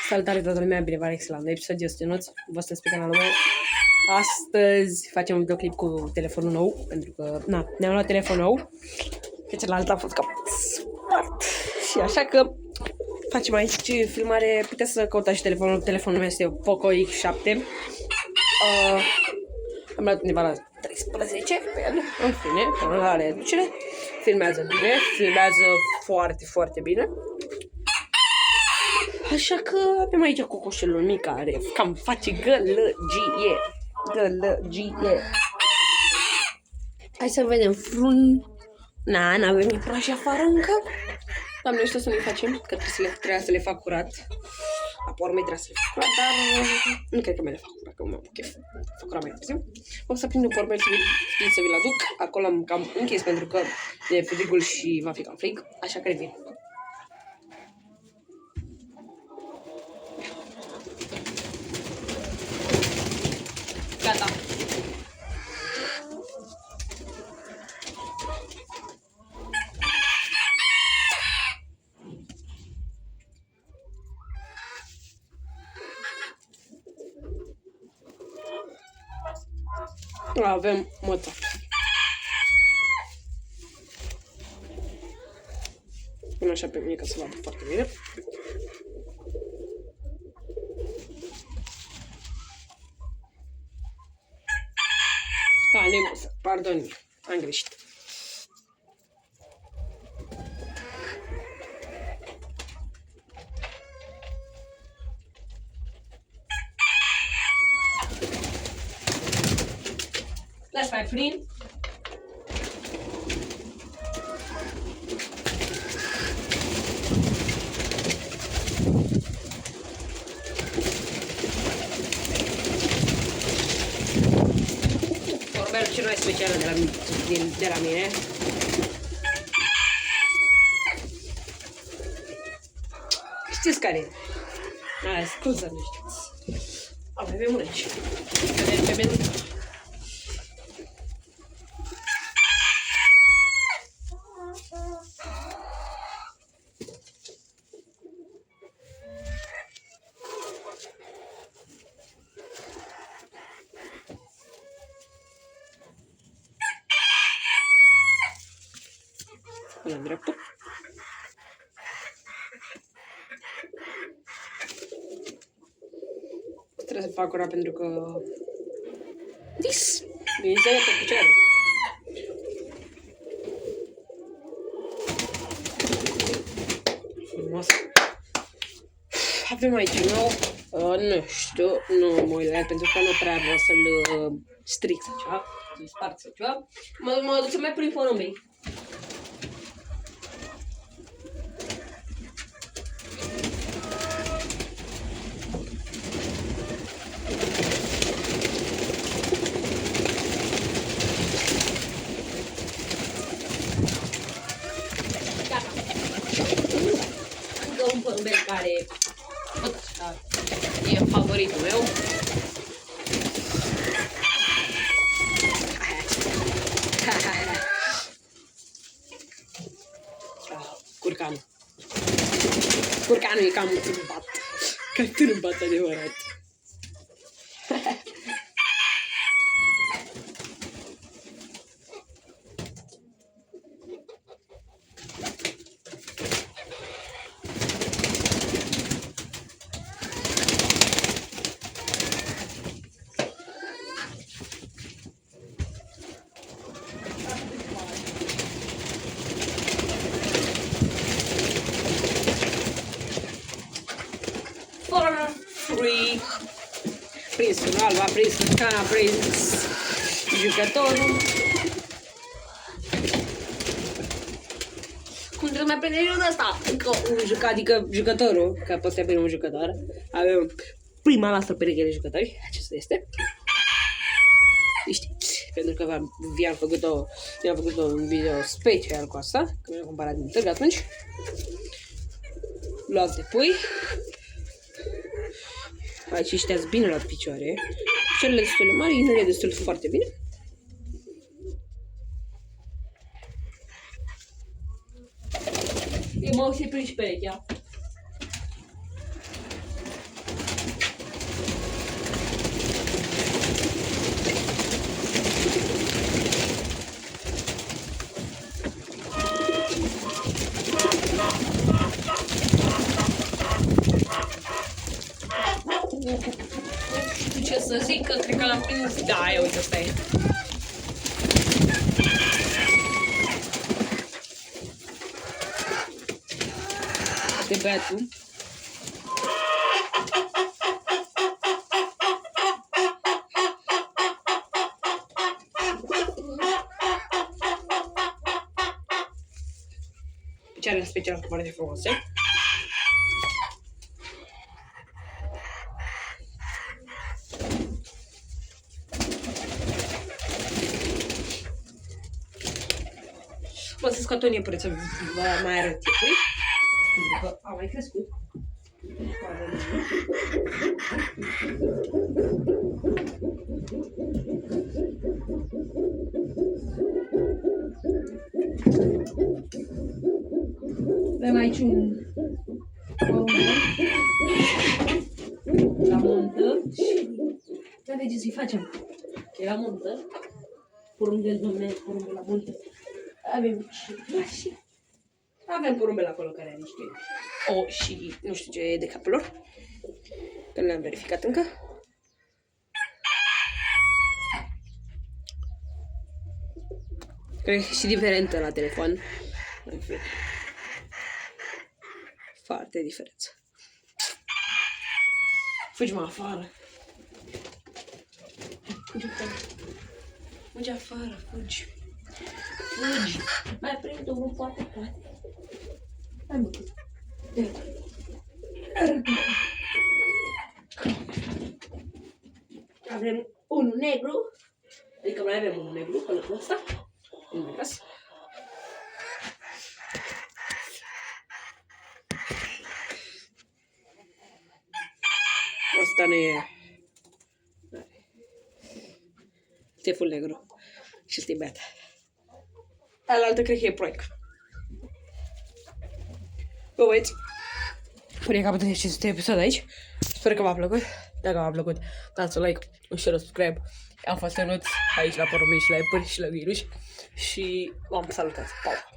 Salutare toată lumea, bine v-am la un episod, eu sunt Ionuț, vă stăți pe canalul meu. Astăzi facem un videoclip cu telefonul nou, pentru că, ne-am luat telefon nou, că celălalt a fost cam spart. Și așa că facem aici filmare, puteți să căutați și telefonul meu este Poco X7. Am luat undeva la 13 pe el, în fine, până la reducere. Filmează bine, filmează foarte, foarte bine. Așa că avem aici cocoșelul mic care cam face gălăgie. Hai să vedem frun. N-avem iprași afară încă. Doamne, ăștia să ne facem, că trebuie să le fac curat. Apoi urmei trebuie să le fac curat, dar nu cred că mai le fac curat, că mă chef. Fac curat mai târziu. O să prind un porbel să vi-l aduc. Acolo am cam închis pentru că e frigul și va fi cam frig, așa că revin. Gata. Avem măța. Pun așa pe mine ca să vadă foarte bine. Nu-i măsă, pardon, am greșit. Lași mai prind. Porbelul cel mai special de la mine. Știți care e? Scuză, nu știți. Avem una aici. Vedem pe meniu. La dreapta. Trebuie să fac curat pentru că... Bineînțeles pe picioare. Frumos. Avem aici nou. Nu știu, nu mă uit la el pentru că nu prea vreau să-l stric sau ceva, să-l sparg sau ceva. Mă duc să mai prind fonul meu. Un porbel care e favoritul meu. Curcanul. Curcanul e cam târbat. Ca târbat adevărat. Prins un alb, a prins un can, a prins jucătorul. Cum trebuie să mai prinde jurul ăsta? Încă un jucat, adică jucătorul, că poți să prinde un jucător. Avem prima noastră pereche de jucători, acesta este. Știți, pentru că i-am făcut un video special cu asta, că mi-am cumpărat din târg atunci. Luați de pui. Aici ăștia-s bine la picioare. Picioarele destul de mari, inele destul de foarte bine. E mă, se prins perechea. știu ce să zic, că cred că l-am prins. Da, ia uite, ăsta e. De băiatul. Picioarele speciale foarte frumoase. O să scot un iepure să vă mai arăt iepuri. Pentru că au mai crescut. Avem aici un la montă și nu avem ce să-i facem. E la montă, porumbe, domne, porumbe la montă. Avem și mașini. Avem porumbel acolo care are niște o și nu știu ce e de capul lor. Că nu le-am verificat încă. Cred că e și diferentă la telefon. Foarte diferență. Fugi mă afară. Fugi afară. Fugi afară, fugi. Fugi. Mai prind unul, poate. Hai mă. Avem unul negru. Adică mai avem unul negru, pe ăsta. Unul gras. Asta nu e. Este full negru. Și este beat. Alaltă cred că e proiect. Bă, băieți, până capăt de acest episod aici. Sper că v-a plăcut. Dacă v-a plăcut, dați un like, un share, subscribe. Am fost Ionuț aici la porumbi și la iepuri și la ghiruși. Și v-am salutat. Pa!